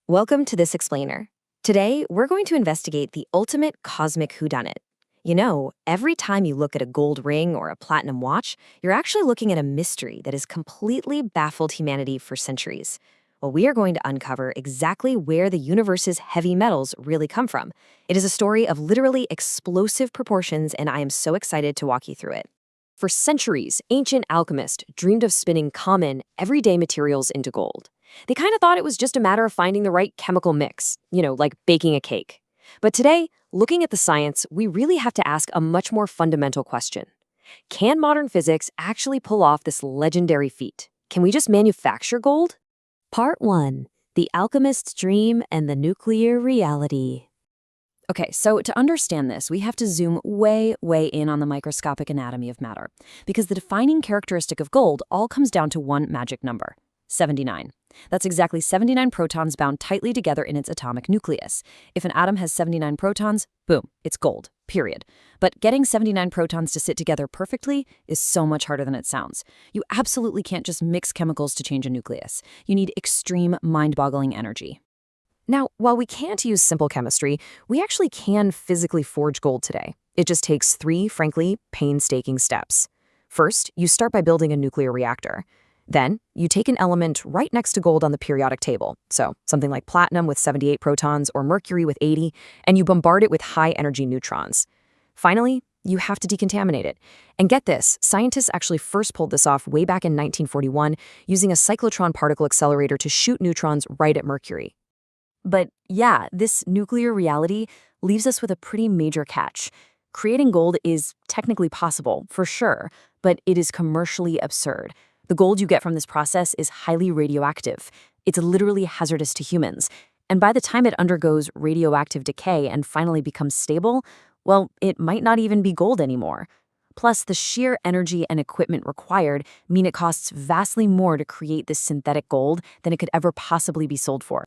Welcome to This Explainer. Today, we're going to investigate the ultimate cosmic whodunit. You know, every time you look at a gold ring or a platinum watch, you're actually looking at a mystery that has completely baffled humanity for centuries. Well, we are going to uncover exactly where the universe's heavy metals really come from. It is a story of literally explosive proportions, and I am so excited to walk you through it. For centuries, ancient alchemists dreamed of spinning common, everyday materials into gold. They kind of thought it was just a matter of finding the right chemical mix, like baking a cake. But today, looking at the science, we really have to ask a much more fundamental question. Can modern physics actually pull off this legendary feat? Can we just manufacture gold? Part 1. The Alchemist's Dream and the Nuclear Reality. Okay, so to understand this, we have to zoom way in on the microscopic anatomy of matter, because the defining characteristic of gold all comes down to one magic number: 79. That's exactly 79 protons bound tightly together in its atomic nucleus. If an atom has 79 protons, boom, it's gold, period. But getting 79 protons to sit together perfectly is so much harder than it sounds. You absolutely can't just mix chemicals to change a nucleus. You need extreme, mind-boggling energy. Now, while we can't use simple chemistry, we actually can physically forge gold today. It just takes 3, frankly, painstaking steps. First, you start by building a nuclear reactor. Then, you take an element right next to gold on the periodic table, so something like platinum with 78 protons or mercury with 80, and you bombard it with high-energy neutrons. Finally, you have to decontaminate it. And get this, scientists actually first pulled this off way back in 1941 using a cyclotron particle accelerator to shoot neutrons right at mercury. But yeah, this nuclear reality leaves us with a pretty major catch. Creating gold is technically possible, for sure, but it is commercially absurd. The gold you get from this process is highly radioactive. It's literally hazardous to humans. And by the time it undergoes radioactive decay and finally becomes stable, well, it might not even be gold anymore. Plus, the sheer energy and equipment required mean it costs vastly more to create this synthetic gold than it could ever possibly be sold for.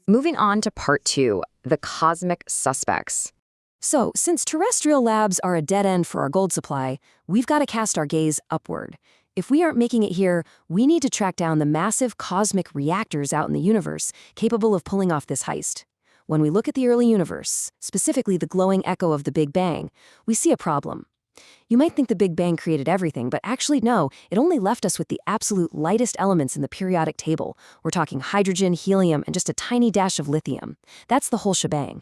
Moving on to part 2, the cosmic suspects. So, since terrestrial labs are a dead end for our gold supply, we've got to cast our gaze upward. If we aren't making it here, we need to track down the massive cosmic reactors out in the universe capable of pulling off this heist. When we look at the early universe, specifically the glowing echo of the Big Bang, we see a problem. You might think the Big Bang created everything, but actually no, it only left us with the absolute lightest elements in the periodic table. We're talking hydrogen, helium, and just a tiny dash of lithium. That's the whole shebang.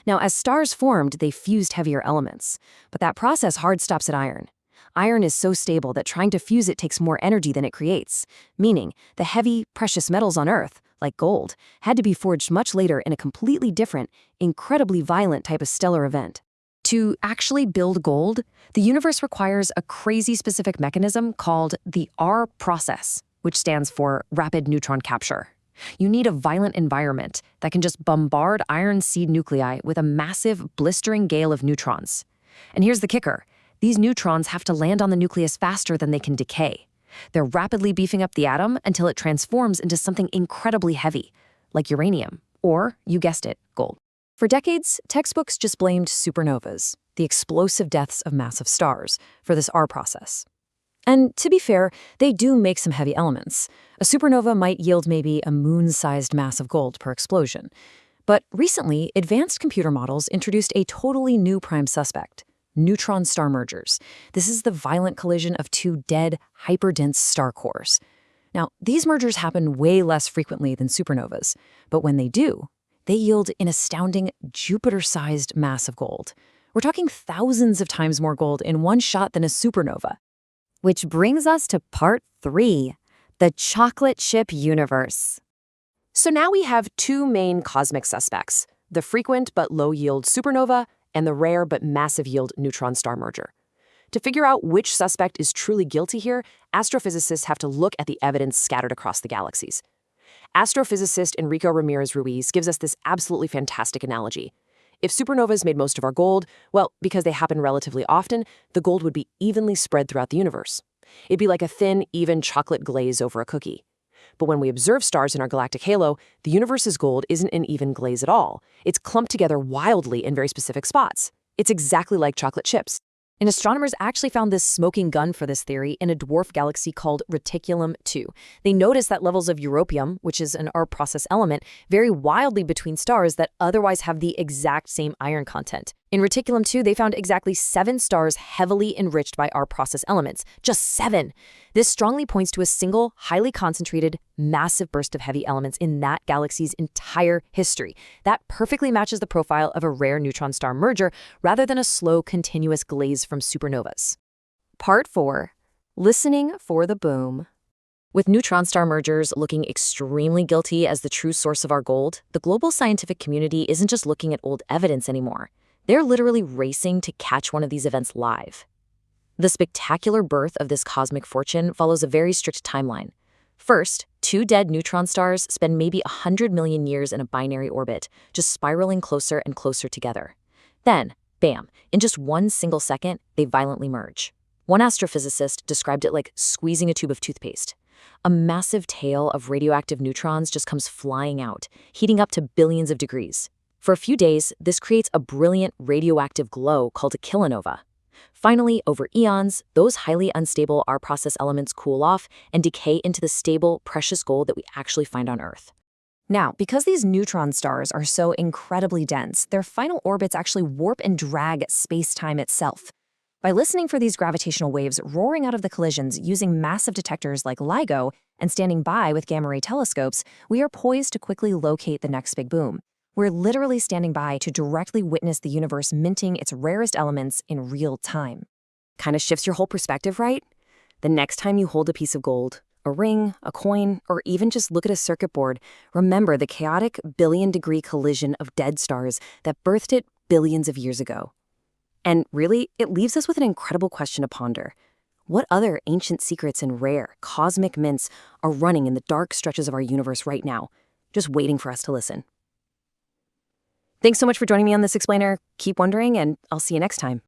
Now, as stars formed, they fused heavier elements. But that process hard stops at iron. Iron is so stable that trying to fuse it takes more energy than it creates, meaning the heavy, precious metals on Earth, like gold, had to be forged much later in a completely different, incredibly violent type of stellar event. To actually build gold, the universe requires a crazy specific mechanism called the R process, which stands for rapid neutron capture. You need a violent environment that can just bombard iron seed nuclei with a massive, blistering gale of neutrons. And here's the kicker. These neutrons have to land on the nucleus faster than they can decay. They're rapidly beefing up the atom until it transforms into something incredibly heavy, like uranium, or, you guessed it, gold. For decades, textbooks just blamed supernovas, the explosive deaths of massive stars, for this R process. And to be fair, they do make some heavy elements. A supernova might yield maybe a moon-sized mass of gold per explosion. But recently, advanced computer models introduced a totally new prime suspect: neutron star mergers. This is the violent collision of two dead, hyperdense star cores. Now, these mergers happen way less frequently than supernovas, but when they do, they yield an astounding Jupiter-sized mass of gold. We're talking thousands of times more gold in one shot than a supernova. Which brings us to part 3, the chocolate chip universe. So now we have two main cosmic suspects: the frequent but low-yield supernova and the rare but massive-yield neutron star merger. To figure out which suspect is truly guilty here, astrophysicists have to look at the evidence scattered across the galaxies. Astrophysicist Enrico Ramirez Ruiz gives us this absolutely fantastic analogy. If supernovas made most of our gold, well, because they happen relatively often, the gold would be evenly spread throughout the universe. It'd be like a thin, even chocolate glaze over a cookie. But when we observe stars in our galactic halo, the universe's gold isn't an even glaze at all. It's clumped together wildly in very specific spots. It's exactly like chocolate chips. And astronomers actually found this smoking gun for this theory in a dwarf galaxy called Reticulum 2. They noticed that levels of europium, which is an R-process element, vary wildly between stars that otherwise have the exact same iron content. In Reticulum 2, they found exactly 7 stars heavily enriched by R-process elements. Just 7! This strongly points to a single, highly concentrated, massive burst of heavy elements in that galaxy's entire history. That perfectly matches the profile of a rare neutron star merger rather than a slow, continuous glaze from supernovas. Part 4. Listening for the boom. With neutron star mergers looking extremely guilty as the true source of our gold, the global scientific community isn't just looking at old evidence anymore. They're literally racing to catch one of these events live. The spectacular birth of this cosmic fortune follows a very strict timeline. First, 2 dead neutron stars spend maybe 100 million years in a binary orbit, just spiraling closer and closer together. Then, bam, in just one single second, they violently merge. One astrophysicist described it like squeezing a tube of toothpaste. A massive tail of radioactive neutrons just comes flying out, heating up to billions of degrees. For a few days, this creates a brilliant radioactive glow called a kilonova. Finally, over eons, those highly unstable R-process elements cool off and decay into the stable, precious gold that we actually find on Earth. Now, because these neutron stars are so incredibly dense, their final orbits actually warp and drag space-time itself. By listening for these gravitational waves roaring out of the collisions using massive detectors like LIGO and standing by with gamma-ray telescopes, we are poised to quickly locate the next big boom. We're literally standing by to directly witness the universe minting its rarest elements in real time. Kind of shifts your whole perspective, right? The next time you hold a piece of gold, a ring, a coin, or even just look at a circuit board, remember the chaotic billion-degree collision of dead stars that birthed it billions of years ago. And really, it leaves us with an incredible question to ponder. What other ancient secrets and rare, cosmic mints are running in the dark stretches of our universe right now, just waiting for us to listen? Thanks so much for joining me on this explainer. Keep wondering, and I'll see you next time.